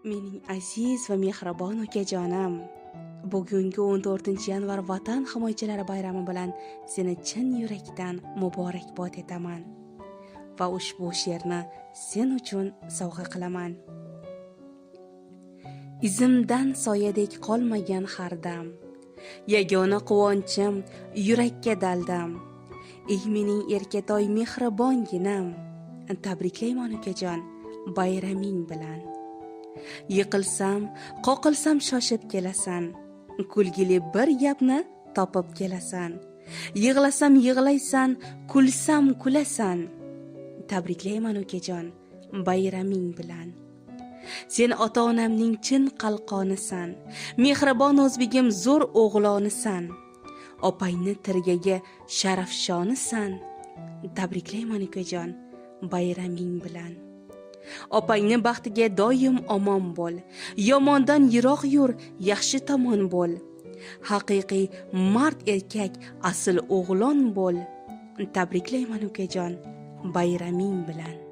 Mening aziz va mehribon ukajonim, bugungi 14-yanvar Vatan himoyachilari bayrami bilan seni chin yurakdan muborakbod etaman va ushbu she'rni sen uchun sovg'a qilaman. Izimdan soyadek qolmagan har dam, yagona quvonchim yurakka daldam. Ey mening erkatoy mehribonginam, tabriklayman ukajon bayraming bilan. Yiqilsam, qoqilsam shoshib kelasan, kulgili bir gapni topib kelasan. Yig'lasam yig'laysan, kulsam kulasan. Tabriklayman ukajon bayraming bilan. Sen ota-onamning chin qalqonisan, mehribon o'zbegim zo'r o'g'lonisan. Opangni tirgagi sharafshonisan. Tabriklayman ukajon bayraming bilan. Opangni baxtiga doim omon bo'l, yomondan yiroq yur, yaxshi tomon bo'l. Haqiqiy mard erkak, asl o'g'lon bo'l. Tabriklayman ukajon bayraming bilan.